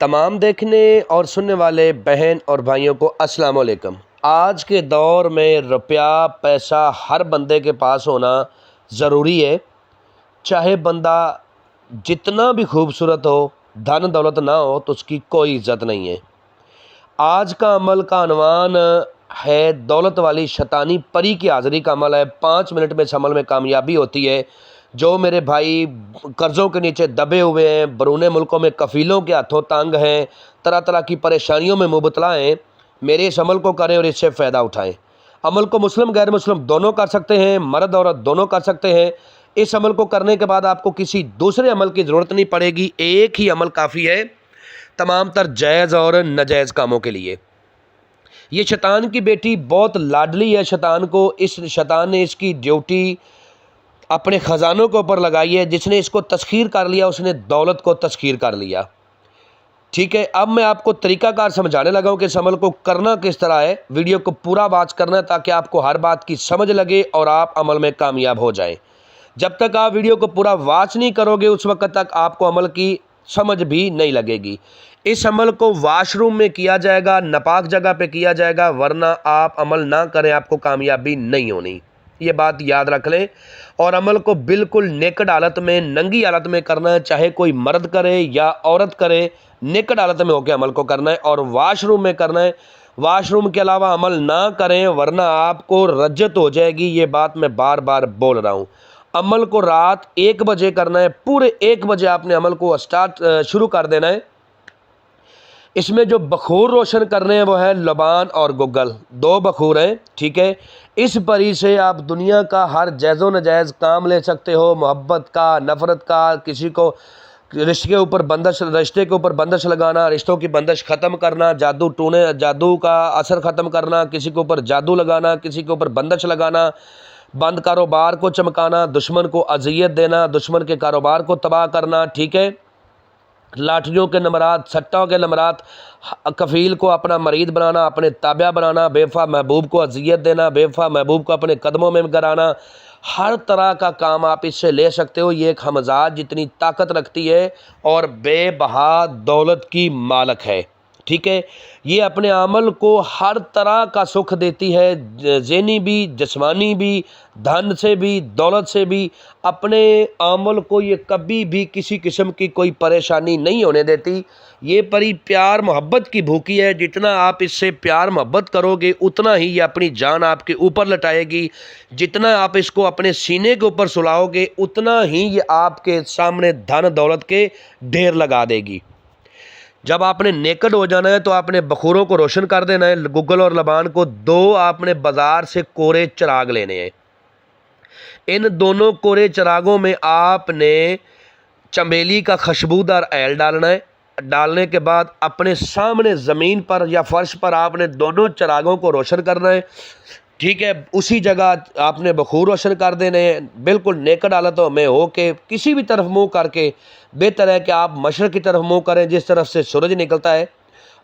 تمام دیکھنے اور سننے والے بہن اور بھائیوں کو السلام علیکم۔ آج کے دور میں روپیہ پیسہ ہر بندے کے پاس ہونا ضروری ہے، چاہے بندہ جتنا بھی خوبصورت ہو، دھن دولت نہ ہو تو اس کی کوئی عزت نہیں ہے۔ آج کا عمل کا عنوان ہے دولت والی شیطانی پری کی حاضری کا عمل ہے۔ 5 منٹ میں اس عمل میں کامیابی ہوتی ہے۔ جو میرے بھائی قرضوں کے نیچے دبے ہوئے ہیں، بیرون ملکوں میں کفیلوں کے ہاتھوں تنگ ہیں، طرح طرح کی پریشانیوں میں مبتلا ہیں، میرے اس عمل کو کریں اور اس سے فائدہ اٹھائیں۔ عمل کو مسلم غیر مسلم دونوں کر سکتے ہیں، مرد عورت دونوں کر سکتے ہیں۔ اس عمل کو کرنے کے بعد آپ کو کسی دوسرے عمل کی ضرورت نہیں پڑے گی، ایک ہی عمل کافی ہے تمام تر جائز اور ناجائز کاموں کے لیے۔ یہ شیطان کی بیٹی بہت لاڈلی ہے، شیطان نے اس کی ڈیوٹی اپنے خزانوں کے اوپر لگائی ہے۔ جس نے اس کو تسخیر کر لیا اس نے دولت کو تسخیر کر لیا۔ ٹھیک ہے، اب میں آپ کو طریقہ کار سمجھانے لگا ہوں کہ اس عمل کو کرنا کس طرح ہے۔ ویڈیو کو پورا واچ کرنا ہے تاکہ آپ کو ہر بات کی سمجھ لگے اور آپ عمل میں کامیاب ہو جائیں۔ جب تک آپ ویڈیو کو پورا واچ نہیں کرو گے اس وقت تک آپ کو عمل کی سمجھ بھی نہیں لگے گی۔ اس عمل کو واش روم میں کیا جائے گا، ناپاک جگہ پہ کیا جائے گا، ورنہ آپ عمل نہ کریں آپ کو کامیابی نہیں ہونی، یہ بات یاد رکھ لیں۔ اور عمل کو بالکل نیکڈ حالت میں، ننگی حالت میں کرنا ہے، چاہے کوئی مرد کرے یا عورت کرے، نیکڈ حالت میں ہو کے عمل کو کرنا ہے اور واش روم میں کرنا ہے۔ واش روم کے علاوہ عمل نہ کریں ورنہ آپ کو رجت ہو جائے گی، یہ بات میں بار بار بول رہا ہوں۔ عمل کو رات 1 بجے کرنا ہے، پورے 1 بجے آپ نے عمل کو شروع کر دینا ہے۔ اس میں جو بخور روشن کرنے ہیں وہ ہے لبان اور گگل، 2 بخور ہیں، ٹھیک ہے۔ اس پری سے آپ دنیا کا ہر جائز و ناجائز کام لے سکتے ہو، محبت کا، نفرت کا، کسی کو رشتے کے اوپر بندش لگانا، رشتوں کی بندش ختم کرنا، جادو کا اثر ختم کرنا، کسی کے اوپر جادو لگانا، کسی کے اوپر بندش لگانا، بند کاروبار کو چمکانا، دشمن کو اذیت دینا، دشمن کے کاروبار کو تباہ کرنا، ٹھیک ہے۔ لاٹریوں کے نمبرات، سٹوں کے نمبرات، کفیل کو اپنا مرید بنانا، اپنے تابع بنانا، بے وفا محبوب کو اذیت دینا، بے وفا محبوب کو اپنے قدموں میں گرانا، ہر طرح کا کام آپ اس سے لے سکتے ہو۔ یہ ایک ہمزاد جتنی طاقت رکھتی ہے اور بے بہا دولت کی مالک ہے، ٹھیک ہے۔ یہ اپنے عمل کو ہر طرح کا سکھ دیتی ہے، ذہنی بھی، جسمانی بھی، دھن سے بھی، دولت سے بھی۔ اپنے عمل کو یہ کبھی بھی کسی قسم کی کوئی پریشانی نہیں ہونے دیتی۔ یہ پری پیار محبت کی بھوکی ہے، جتنا آپ اس سے پیار محبت کرو گے اتنا ہی یہ اپنی جان آپ کے اوپر لٹائے گی، جتنا آپ اس کو اپنے سینے کے اوپر سلاؤ گے اتنا ہی یہ آپ کے سامنے دھن دولت کے ڈھیر لگا دے گی۔ جب آپ نے نیکڈ ہو جانا ہے تو آپ نے بخوروں کو روشن کر دینا ہے، گگل اور لبان کو 2 آپ نے بازار سے کورے چراغ لینے ہیں۔ ان دونوں کورے چراغوں میں آپ نے چمیلی کا خوشبودار عیل ڈالنا ہے۔ ڈالنے کے بعد اپنے سامنے زمین پر یا فرش پر آپ نے دونوں چراغوں کو روشن کرنا ہے، ٹھیک ہے۔ اسی جگہ آپ نے بخور روشن کر دینے ہیں، بالکل نیکڈ حالتوں میں ہو کے کسی بھی طرف منہ کر کے۔ بہتر ہے کہ آپ مشرق کی طرف منہ کریں جس طرف سے سورج نکلتا ہے۔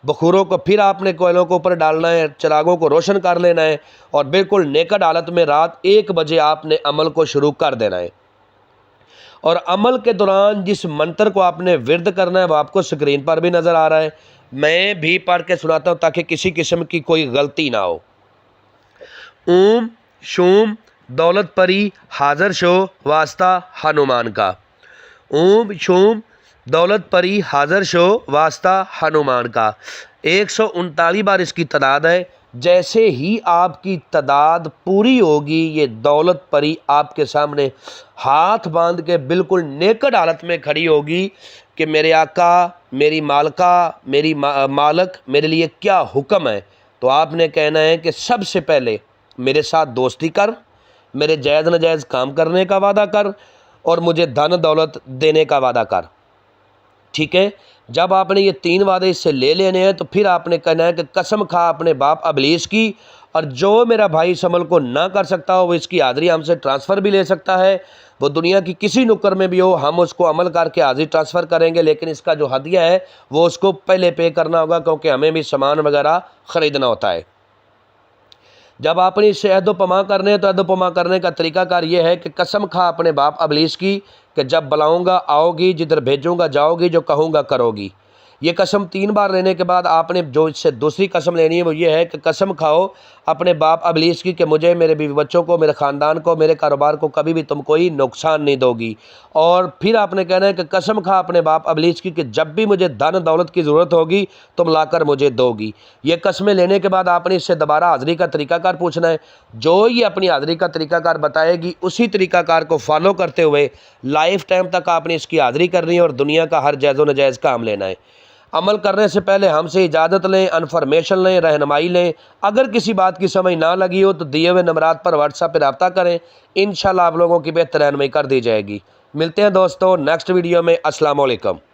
بخوروں کو پھر آپ نے کوئلوں کے اوپر ڈالنا ہے، چراغوں کو روشن کر لینا ہے اور بالکل نیکڈ حالت میں رات 1 بجے آپ نے عمل کو شروع کر دینا ہے۔ اور عمل کے دوران جس منتر کو آپ نے ورد کرنا ہے وہ آپ کو سکرین پر بھی نظر آ رہا ہے، میں بھی پڑھ کے سناتا ہوں تاکہ کسی قسم کی کوئی غلطی نہ ہو۔ اوم شوم دولت پری حاضر شو واسطہ ہنومان کا۔ اوم شوم دولت پری حاضر شو واسطہ ہنومان کا۔ 139 بار اس کی تعداد ہے۔ جیسے ہی آپ کی تعداد پوری ہوگی یہ دولت پری آپ کے سامنے ہاتھ باندھ کے بالکل نیکڈ حالت میں کھڑی ہوگی کہ میرے آقا، میری مالکہ، میری مالک میرے لیے کیا حکم ہے۔ تو آپ نے کہنا ہے کہ سب سے پہلے میرے ساتھ دوستی کر، میرے جائز ناجائز کام کرنے کا وعدہ کر اور مجھے دھن دولت دینے کا وعدہ کر، ٹھیک ہے۔ جب آپ نے یہ 3 وعدے اس سے لے لینے ہیں تو پھر آپ نے کہنا ہے کہ قسم کھا اپنے باپ ابلیس کی، اور جو میرا بھائی اس عمل کو نہ کر سکتا ہو وہ اس کی حاضری ہم سے ٹرانسفر بھی لے سکتا ہے، وہ دنیا کی کسی نکر میں بھی ہو، ہم اس کو عمل کر کے حاضری ٹرانسفر کریں گے، لیکن اس کا جو ہدیہ ہے وہ اس کو پہلے پے کرنا ہوگا کیونکہ ہمیں بھی سامان وغیرہ خریدنا ہوتا ہے۔ جب آپ نے اس سے عہد و پیمان کرنے ہیں تو عہد و پیمان کرنے کا طریقہ کار یہ ہے کہ قسم کھا اپنے باپ ابلیس کی کہ جب بلاؤں گا آؤ گی، جدھر بھیجوں گا جاؤ گی، جو کہوں گا کرو گی۔ یہ قسم 3 بار لینے کے بعد آپ نے جو اس سے دوسری قسم لینی ہے وہ یہ ہے کہ قسم کھاؤ اپنے باپ ابلیس کی کہ مجھے، میرے بیوی بچوں کو، میرے خاندان کو، میرے کاروبار کو کبھی بھی تم کوئی نقصان نہیں دو گی۔ اور پھر آپ نے کہنا ہے کہ قسم کھا اپنے باپ ابلیس کی کہ جب بھی مجھے دھن دولت کی ضرورت ہوگی تم لا کر مجھے دو گی۔ یہ قسمیں لینے کے بعد آپ نے اس سے دوبارہ حاضری کا طریقہ کار پوچھنا ہے۔ جو یہ اپنی حاضری کا طریقہ کار بتائے گی اسی طریقہ کار کو فالو کرتے ہوئے لائف ٹائم تک آپ نے اس کی حاضری کرنی ہے اور دنیا کا ہر جائز و ناجائز کام لینا ہے۔ عمل کرنے سے پہلے ہم سے اجازت لیں، انفارمیشن لیں، رہنمائی لیں۔ اگر کسی بات کی سمجھ نہ لگی ہو تو دیے ہوئے نمبرات پر واٹس ایپ پہ رابطہ کریں، انشاءاللہ آپ لوگوں کی بہتر رہنمائی کر دی جائے گی۔ ملتے ہیں دوستوں نیکسٹ ویڈیو میں۔ السلام علیکم۔